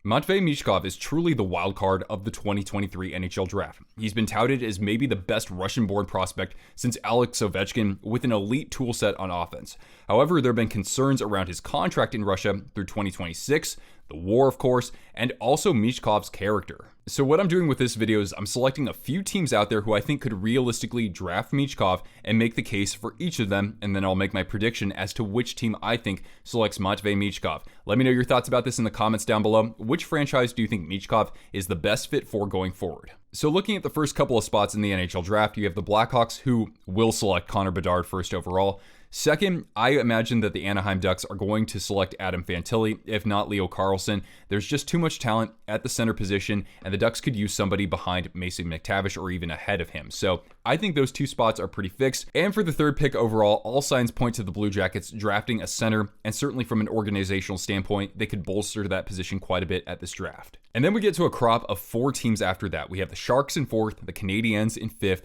Matvei Michkov is truly the wild card of the 2023 NHL draft. He's been touted as maybe the best Russian-born prospect since Alex Ovechkin, with an elite toolset on offense. However, there have been concerns around his contract in Russia through 2026, the war, of course, and also Michkov's character. So what I'm doing with this video is I'm selecting a few teams out there who I think could realistically draft Michkov and make the case for each of them, and then I'll make my prediction as to which team I think selects Matvei Michkov. Let me know your thoughts about this in the comments down below. Which franchise do you think Michkov is the best fit for going forward? So looking at the first couple of spots in the NHL draft, you have the Blackhawks, who will select Connor Bedard first overall. Second, I imagine that the Anaheim Ducks are going to select Adam Fantilli, if not Leo Carlsson. There's just too much talent at the center position, and the Ducks could use somebody behind Mason McTavish or even ahead of him. So I think those two spots are pretty fixed. And for the third pick overall, all signs point to the Blue Jackets drafting a center, and certainly from an organizational standpoint, they could bolster that position quite a bit at this draft. And then we get to a crop of 4 teams after that. We have the Sharks in 4th, the Canadiens in 5th,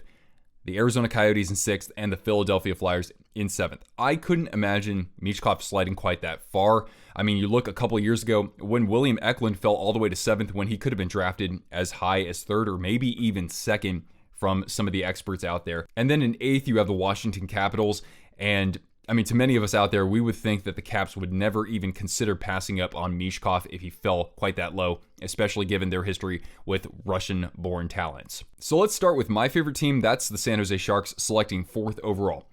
the Arizona Coyotes in 6th, and the Philadelphia Flyers in 7th. I couldn't imagine Michkov sliding quite that far. I mean, you look a couple of years ago when William Eklund fell all the way to 7th when he could have been drafted as high as 3rd or maybe even 2nd from some of the experts out there. And then in 8th, you have the Washington Capitals. And I mean, to many of us out there, we would think that the Caps would never even consider passing up on Michkov if he fell quite that low, especially given their history with Russian-born talents. So let's start with my favorite team. That's the San Jose Sharks, selecting 4th overall.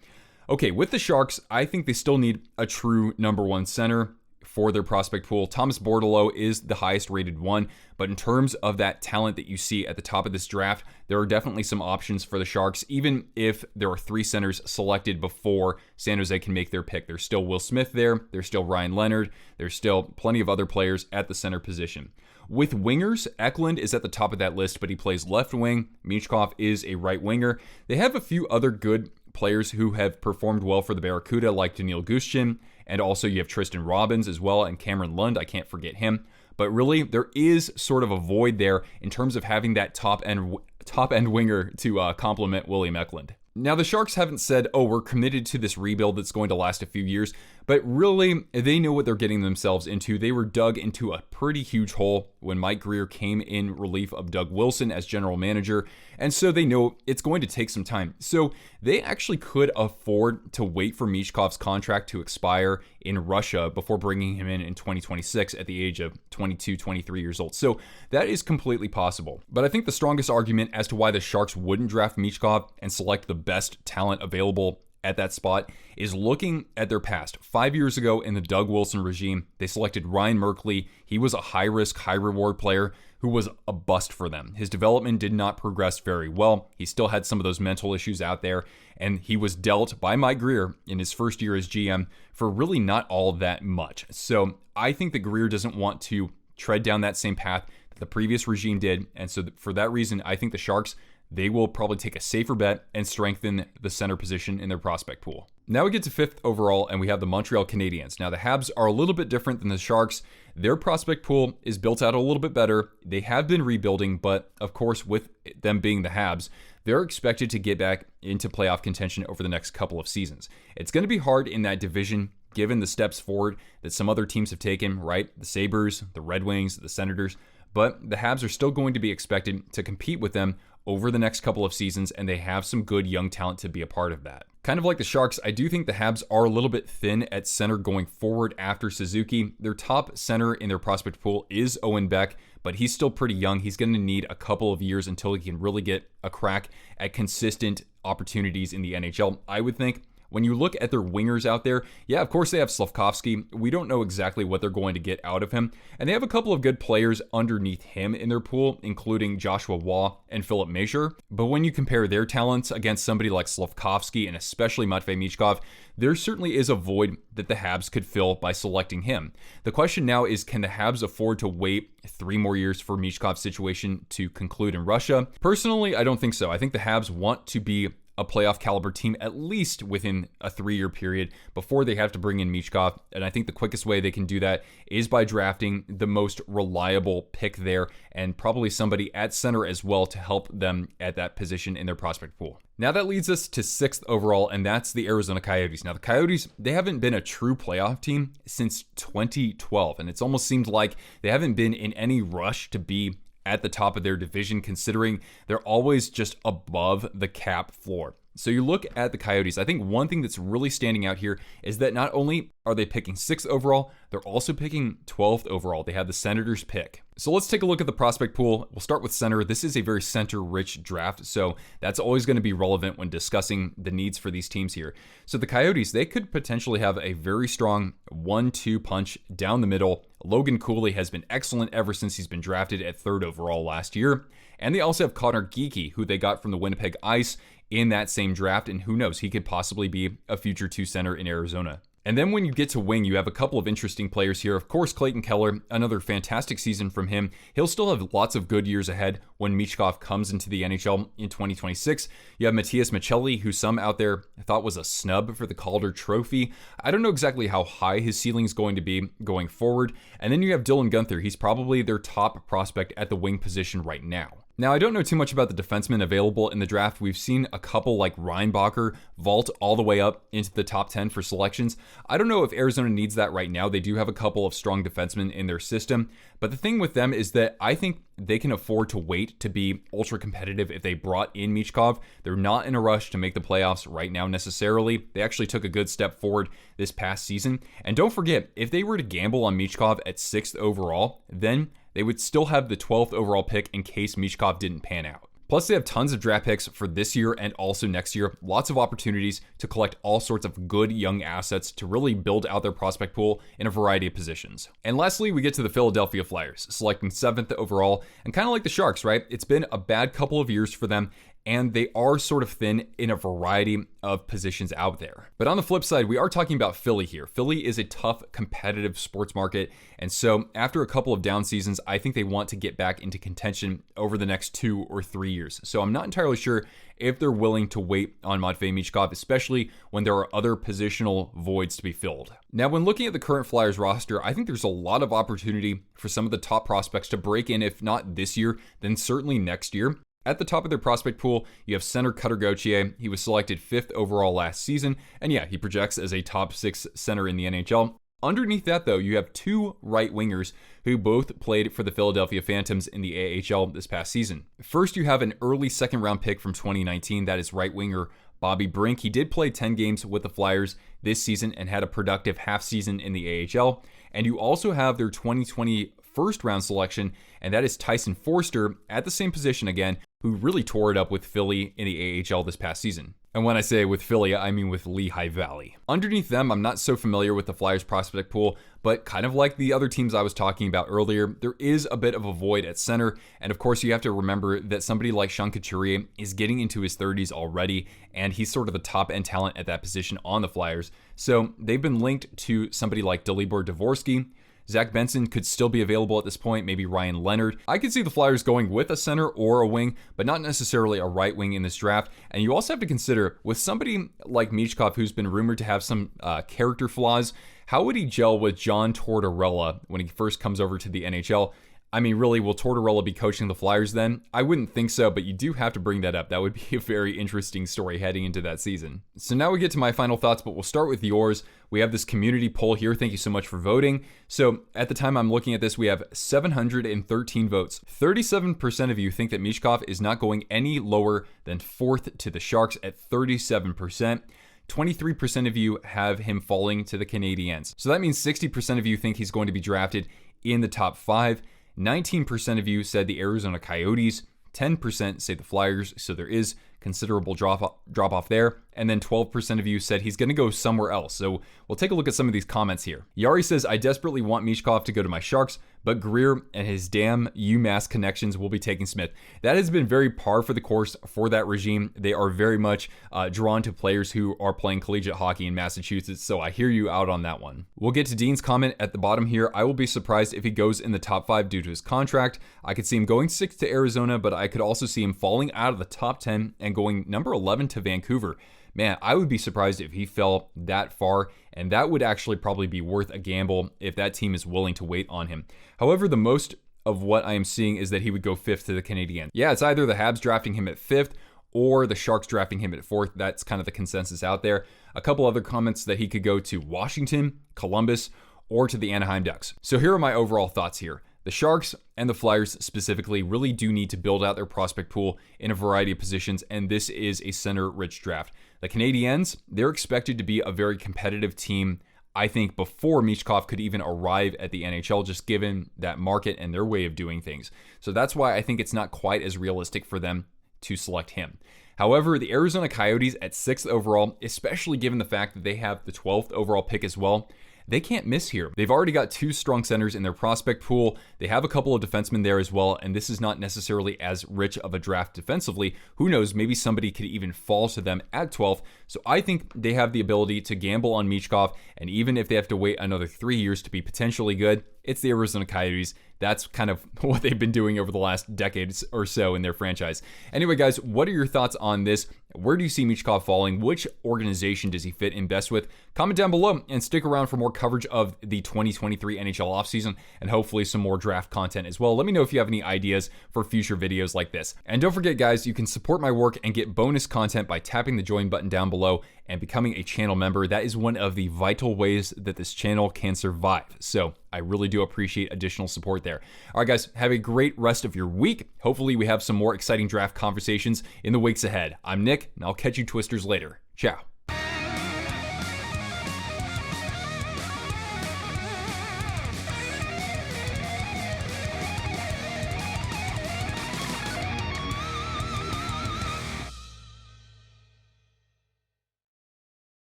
Okay, with the Sharks, I think they still need a true number 1 center for their prospect pool. Thomas Bordeleau is the highest rated one, but in terms of that talent that you see at the top of this draft, there are definitely some options for the Sharks, even if there are 3 centers selected before San Jose can make their pick. There's still Will Smith there, there's still Ryan Leonard, there's still plenty of other players at the center position. With wingers, Eklund is at the top of that list, but he plays left wing. Michkov is a right winger. They have a few other good players who have performed well for the Barracuda, like Daniil Gushchin, and also you have Tristan Robbins as well, and Cameron Lund, I can't forget him. But really, there is sort of a void there in terms of having that top end winger to complement William Eklund. Now, the Sharks haven't said, oh, we're committed to this rebuild that's going to last a few years, but really, they know what they're getting themselves into. They were dug into a pretty huge hole when Mike Grier came in relief of Doug Wilson as general manager, and so they know it's going to take some time. So they actually could afford to wait for Michkov's contract to expire in Russia before bringing him in 2026 at the age of 22, 23 years old. So that is completely possible. But I think the strongest argument as to why the Sharks wouldn't draft Michkov and select the best talent available at that spot is looking at their past. 5 years ago in the Doug Wilson regime, they selected Ryan Merkley. He was a high-risk, high-reward player who was a bust for them. His development did not progress very well. He still had some of those mental issues out there, and he was dealt by Mike Grier in his first year as GM for really not all that much. So I think that Grier doesn't want to tread down that same path that the previous regime did, and so for that reason, I think the Sharks, they will probably take a safer bet and strengthen the center position in their prospect pool. Now we get to 5th overall, and we have the Montreal Canadiens. Now the Habs are a little bit different than the Sharks. Their prospect pool is built out a little bit better. They have been rebuilding, but of course, with them being the Habs, they're expected to get back into playoff contention over the next couple of seasons. It's going to be hard in that division, given the steps forward that some other teams have taken, right? The Sabres, the Red Wings, the Senators, but the Habs are still going to be expected to compete with them over the next couple of seasons, and they have some good young talent to be a part of that. Kind of like the Sharks, I do think the Habs are a little bit thin at center going forward after Suzuki. Their top center in their prospect pool is Owen Beck, but he's still pretty young. He's going to need a couple of years until he can really get a crack at consistent opportunities in the NHL, I would think. When you look at their wingers out there, yeah, of course they have Slavkovsky. We don't know exactly what they're going to get out of him. And they have a couple of good players underneath him in their pool, including Joshua Waugh and Philip Masur. But when you compare their talents against somebody like Slavkovsky and especially Matvei Michkov, there certainly is a void that the Habs could fill by selecting him. The question now is, can the Habs afford to wait 3 more years for Michkov's situation to conclude in Russia? Personally, I don't think so. I think the Habs want to be a playoff caliber team at least within a 3-year period before they have to bring in Michkov. And I think the quickest way they can do that is by drafting the most reliable pick there, and probably somebody at center as well to help them at that position in their prospect pool. Now that leads us to 6th overall, and that's the Arizona Coyotes. Now the Coyotes, they haven't been a true playoff team since 2012, and it's almost seemed like they haven't been in any rush to be at the top of their division, considering they're always just above the cap floor. So you look at the Coyotes, I think one thing that's really standing out here is that not only are they picking 6th overall, they're also picking 12th overall. They have the Senators pick. So let's take a look at the prospect pool. We'll start with center. This is a very center-rich draft, so that's always going to be relevant when discussing the needs for these teams here. So the Coyotes, they could potentially have a very strong 1-2 punch down the middle. Logan Cooley has been excellent ever since he's been drafted at 3rd overall last year. And they also have Connor Geekie, who they got from the Winnipeg Ice in that same draft, and who knows, he could possibly be a future 2 center in Arizona. And then when you get to wing, you have a couple of interesting players here. Of course, Clayton Keller, another fantastic season from him. He'll still have lots of good years ahead when Michkov comes into the NHL in 2026. You have Matias Maccelli, who some out there thought was a snub for the Calder Trophy. I don't know exactly how high his ceiling is going to be going forward. And then you have Dylan Guenther. He's probably their top prospect at the wing position right now. Now, I don't know too much about the defensemen available in the draft. We've seen a couple like Reinbacher vault all the way up into the top 10 for selections. I don't know if Arizona needs that right now. They do have a couple of strong defensemen in their system. But the thing with them is that I think they can afford to wait to be ultra competitive if they brought in Michkov. They're not in a rush to make the playoffs right now necessarily. They actually took a good step forward this past season. And don't forget, if they were to gamble on Michkov at 6th overall, then they would still have the 12th overall pick in case Michkov didn't pan out. Plus, they have tons of draft picks for this year and also next year. Lots of opportunities to collect all sorts of good young assets to really build out their prospect pool in a variety of positions. And lastly, we get to the Philadelphia Flyers, selecting 7th overall. And kind of like the Sharks, right? It's been a bad couple of years for them, and they are sort of thin in a variety of positions out there. But on the flip side, we are talking about Philly here. Philly is a tough, competitive sports market, and so after a couple of down seasons, I think they want to get back into contention over the next 2 or 3 years. So I'm not entirely sure if they're willing to wait on Matvei Michkov, especially when there are other positional voids to be filled. Now, when looking at the current Flyers roster, I think there's a lot of opportunity for some of the top prospects to break in, if not this year, then certainly next year. At the top of their prospect pool, you have center Cutter Gauthier. He was selected 5th overall last season, and yeah, he projects as a top 6 center in the NHL. Underneath that, though, you have 2 right wingers who both played for the Philadelphia Phantoms in the AHL this past season. First, you have an early 2nd round pick from 2019, that is right winger Bobby Brink. He did play 10 games with the Flyers this season and had a productive half season in the AHL. And you also have their 2020 first round selection, and that is Tyson Forster at the same position again, who really tore it up with Philly in the AHL this past season. And when I say with Philly, I mean with Lehigh Valley. Underneath them, I'm not so familiar with the Flyers prospect pool, but kind of like the other teams I was talking about earlier, there is a bit of a void at center. And of course, you have to remember that somebody like Sean Couturier is getting into his 30s already, and he's sort of the top end talent at that position on the Flyers. So they've been linked to somebody like Dalibor Dvorsky. Zach Benson could still be available at this point, maybe Ryan Leonard. I could see the Flyers going with a center or a wing, but not necessarily a right wing in this draft. And you also have to consider, with somebody like Michkov, who's been rumored to have some character flaws, how would he gel with John Tortorella when he first comes over to the NHL? I mean, really, will Tortorella be coaching the Flyers then? I wouldn't think so, but you do have to bring that up. That would be a very interesting story heading into that season. So now we get to my final thoughts, but we'll start with yours. We have this community poll here. Thank you so much for voting. So at the time I'm looking at this, we have 713 votes. 37% of you think that Michkov is not going any lower than 4th to the Sharks at 37%. 23% of you have him falling to the Canadiens. So that means 60% of you think he's going to be drafted in the top 5. 19% of you said the Arizona Coyotes, 10% say the Flyers, so there is considerable drop off there. And then 12% of you said he's going to go somewhere else. So we'll take a look at some of these comments here. Yari says, I desperately want Michkov to go to my Sharks, but Greer and his damn UMass connections will be taking Smith. That has been very par for the course for that regime. They are very much drawn to players who are playing collegiate hockey in Massachusetts, so I hear you out on that one. We'll get to Dean's comment at the bottom here. I will be surprised if he goes in the top 5 due to his contract. I could see him going 6th to Arizona, but I could also see him falling out of the top 10 and and going number 11 to Vancouver. Man, I would be surprised if he fell that far, and that would actually probably be worth a gamble if that team is willing to wait on him. However, the most of what I am seeing is that he would go 5th to the Canadiens. Yeah, it's either the Habs drafting him at 5th or the Sharks drafting him at 4th. That's kind of the consensus out there. A couple other comments that he could go to Washington, Columbus, or to the Anaheim Ducks. So here are my overall thoughts here. The Sharks and the Flyers specifically really do need to build out their prospect pool in a variety of positions, and this is a center-rich draft. The Canadiens, they're expected to be a very competitive team, I think, before Michkov could even arrive at the NHL, just given that market and their way of doing things. So that's why I think it's not quite as realistic for them to select him. However, the Arizona Coyotes at 6th overall, especially given the fact that they have the 12th overall pick as well, they can't miss here. They've already got 2 strong centers in their prospect pool. They have a couple of defensemen there as well, and this is not necessarily as rich of a draft defensively. Who knows, maybe somebody could even fall to them at 12th. So I think they have the ability to gamble on Michkov, and even if they have to wait another 3 years to be potentially good, it's the Arizona Coyotes. That's kind of what they've been doing over the last decades or so in their franchise. Anyway, guys, what are your thoughts on this? Where do you see Michkov falling? Which organization does he fit in best with? Comment down below and stick around for more coverage of the 2023 NHL offseason and hopefully some more draft content as well. Let me know if you have any ideas for future videos like this. And don't forget, guys, you can support my work and get bonus content by tapping the join button down below and becoming a channel member. That is one of the vital ways that this channel can survive. So I really do appreciate additional support there. All right, guys, have a great rest of your week. Hopefully we have some more exciting draft conversations in the weeks ahead. I'm Nick, and I'll catch you twisters later. Ciao.